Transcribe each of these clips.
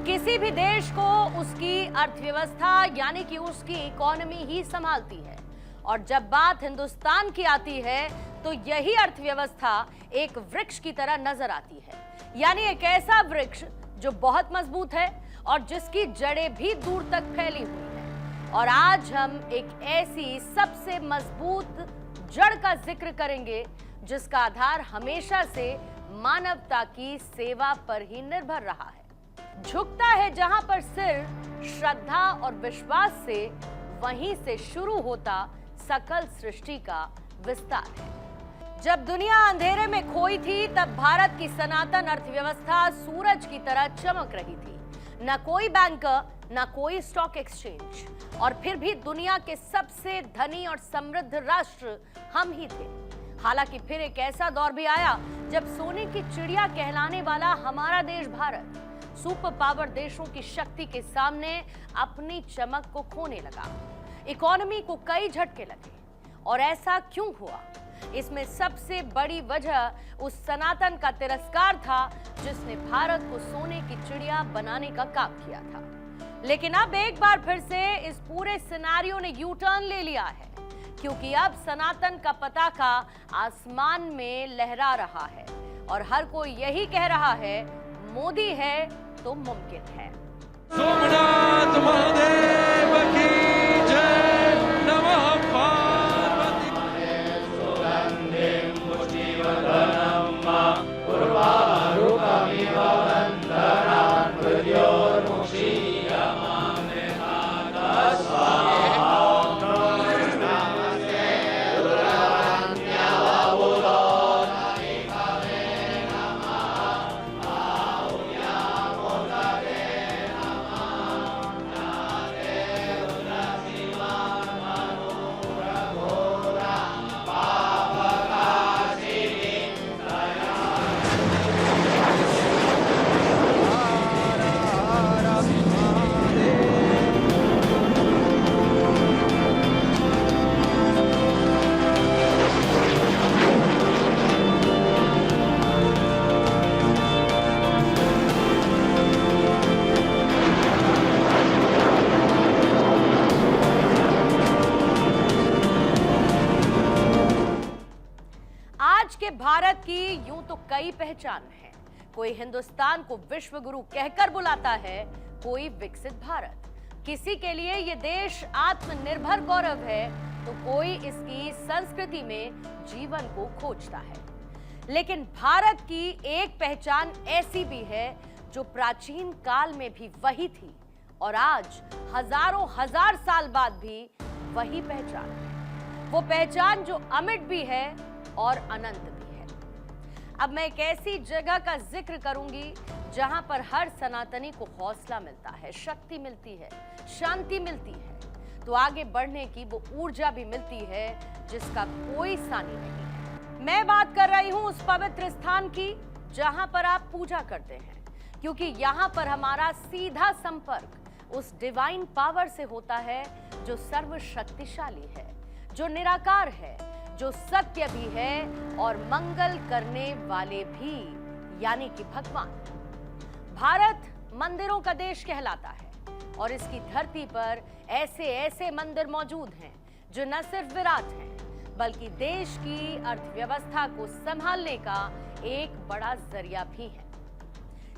किसी भी देश को उसकी अर्थव्यवस्था यानी कि उसकी इकोनॉमी ही संभालती है और जब बात हिंदुस्तान की आती है तो यही अर्थव्यवस्था एक वृक्ष की तरह नजर आती है, यानी एक ऐसा वृक्ष जो बहुत मजबूत है और जिसकी जड़ें भी दूर तक फैली हुई हैं। और आज हम एक ऐसी सबसे मजबूत जड़ का जिक्र करेंगे जिसका आधार हमेशा से मानवता की सेवा पर ही निर्भर रहा है। झुकता है जहां पर सिर श्रद्धा और विश्वास से, वहीं से शुरू होता सकल सृष्टि का विस्तार है। जब दुनिया अंधेरे में खोई थी तब भारत की सनातन अर्थव्यवस्था सूरज की तरह चमक रही थी। न कोई बैंकर, न कोई स्टॉक एक्सचेंज, और फिर भी दुनिया के सबसे धनी और समृद्ध राष्ट्र हम ही थे। हालांकि फिर एक ऐसा दौर भी आया जब सोने की चिड़िया कहलाने वाला हमारा देश भारत सुपर पावर देशों की शक्ति के सामने अपनी चमक को खोने लगा। इकोनॉमी को कई झटके लगे। और ऐसा क्यों हुआ? इसमें सबसे बड़ी वजह उस सनातन का तिरस्कार था जिसने भारत को सोने की चिड़िया बनाने का काम किया था। लेकिन अब एक बार फिर से इस पूरे सिनेरियो ने यू टर्न ले लिया है, क्योंकि अब सनातन का पताका आसमान में लहरा रहा है और हर कोई यही कह रहा है, मोदी है तो मुमकिन है। सोमनाथ महादेव की जय। नमः पार्वती। सुगंधिं पुष्टिवर्धनं उर्वारुकमिव बन्धनान् भारत की यूं तो कई पहचान है। कोई हिंदुस्तान को विश्व गुरु कहकर बुलाता है, कोई विकसित भारत। किसी के लिए ये देश आत्मनिर्भर गौरव है तो कोई इसकी संस्कृति में जीवन को खोजता है। लेकिन भारत की एक पहचान ऐसी भी है जो प्राचीन काल में भी वही थी और आज हजारों हजार साल बाद भी वही पहचान है। वो पहचान जो अमिट भी है और अनंत भी है। अब मैं एक ऐसी जगह का जिक्र करूंगी जहां पर हर सनातनी को हौसला मिलता है, शक्ति मिलती है, शांति मिलती है, तो आगे बढ़ने की वो ऊर्जा भी मिलती है जिसका कोई सानी नहीं है। मैं बात कर रही हूं उस पवित्र स्थान की जहां पर आप पूजा करते हैं, क्योंकि यहां पर हमारा सीधा संपर्क उस डिवाइन पावर से होता है जो सर्वशक्तिशाली है, जो निराकार है, जो सत्य भी है और मंगल करने वाले भी, यानी कि भगवान। भारत मंदिरों का देश कहलाता है और इसकी धरती पर ऐसे ऐसे मंदिर मौजूद हैं जो न सिर्फ विराट हैं बल्कि देश की अर्थव्यवस्था को संभालने का एक बड़ा जरिया भी है।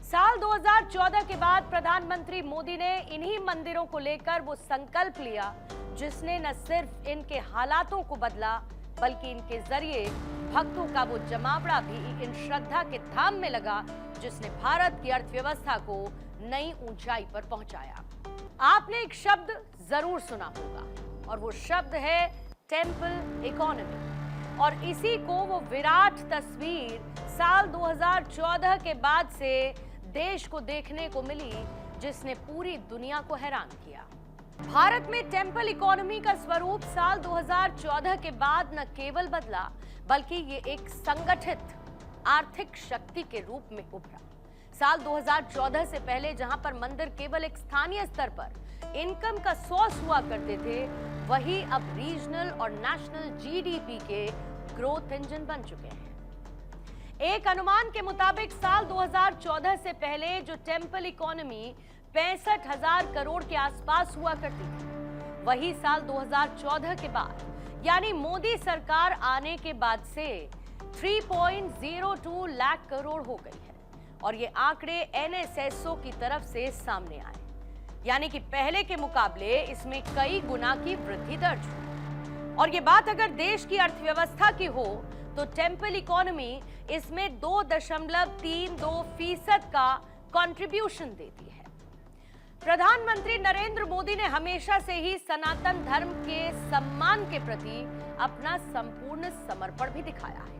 साल 2014 के बाद प्रधानमंत्री मोदी ने इन्हीं मंदिरों को लेकर वो संकल्प लिया जिसने न सिर्फ इनके हालातों को बदला बल्कि इनके जरिए भक्तों का वो जमावड़ा भी इन श्रद्धा के धाम में लगा जिसने भारत की अर्थव्यवस्था को नई ऊंचाई पर पहुंचाया। आपने एक शब्द जरूर सुना होगा और वो शब्द है टेंपल इकोनॉमी, और इसी को वो विराट तस्वीर साल 2014 के बाद से देश को देखने को मिली जिसने पूरी दुनिया को हैरान किया। भारत में टेंपल इकोनॉमी का स्वरूप साल 2014 के बाद न केवल बदला बल्कि ये एक संगठित आर्थिक शक्ति के रूप में उभरा। साल 2014 से पहले जहां पर मंदिर केवल एक स्थानीय स्तर पर इनकम का सोर्स हुआ करते थे, वही अब रीजनल और नेशनल जीडीपी के ग्रोथ इंजन बन चुके हैं। एक अनुमान के मुताबिक साल 2014 से पहले जो टेंपल इकोनॉमी 65,000 करोड़ के आसपास हुआ करती थी। वही साल 2014 के बाद यानी मोदी सरकार आने के बाद से 3.02 लाख करोड़ हो गई है और ये आंकड़े NSSO की तरफ से सामने आए, यानी कि पहले के मुकाबले इसमें कई गुना की वृद्धि दर्ज हुई। और ये बात अगर देश की अर्थव्यवस्था की हो तो टेम्पल इकोनॉमी इसमें 2.32% का कंट्रीब्यूशन देती है। प्रधानमंत्री नरेंद्र मोदी ने हमेशा से ही सनातन धर्म के सम्मान के प्रति अपना संपूर्ण समर्पण भी दिखाया है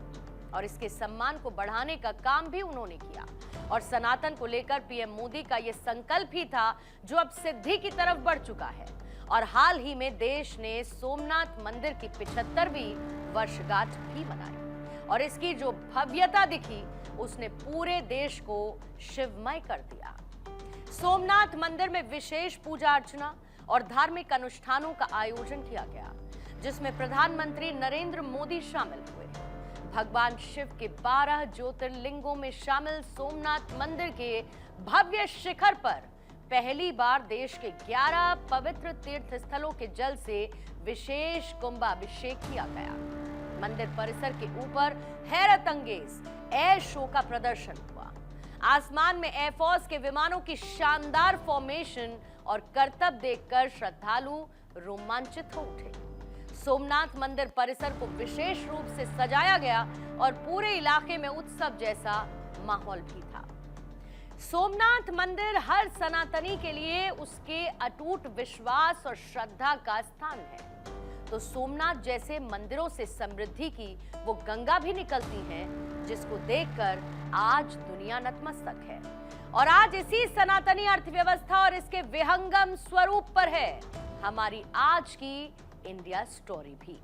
और इसके सम्मान को बढ़ाने का काम भी उन्होंने किया और सनातन को लेकर पीएम मोदी का यह संकल्प ही था जो अब सिद्धि की तरफ बढ़ चुका है। और हाल ही में देश ने सोमनाथ मंदिर की 75वीं वर्षगांठ भी मनाई और इसकी जो भव्यता दिखी उसने पूरे देश को शिवमय कर दिया। सोमनाथ मंदिर में विशेष पूजा अर्चना और धार्मिक अनुष्ठानों का आयोजन किया गया जिसमें प्रधानमंत्री नरेंद्र मोदी शामिल हुए। भगवान शिव के 12 ज्योतिर्लिंगों में शामिल सोमनाथ मंदिर के भव्य शिखर पर पहली बार देश के 11 पवित्र तीर्थ स्थलों के जल से विशेष कुंभाभिषेक किया गया। मंदिर परिसर के ऊपर हैरत अंगेज एयर शो का प्रदर्शन हुआ। आसमान में एयरफोर्स के विमानों की शानदार फॉर्मेशन और करतब देखकर श्रद्धालु रोमांचित हो उठे। सोमनाथ मंदिर परिसर को विशेष रूप से सजाया गया और पूरे इलाके में उत्सव जैसा माहौल भी था। सोमनाथ मंदिर हर सनातनी के लिए उसके अटूट विश्वास और श्रद्धा का स्थान है। तो सोमनाथ जैसे मंदिरों से समृद्धि की वो गंगा भी निकलती है जिसको देखकर आज दुनिया नतमस्तक है। और आज इसी सनातनी अर्थव्यवस्था और इसके विहंगम स्वरूप पर है हमारी आज की इंडिया स्टोरी भी।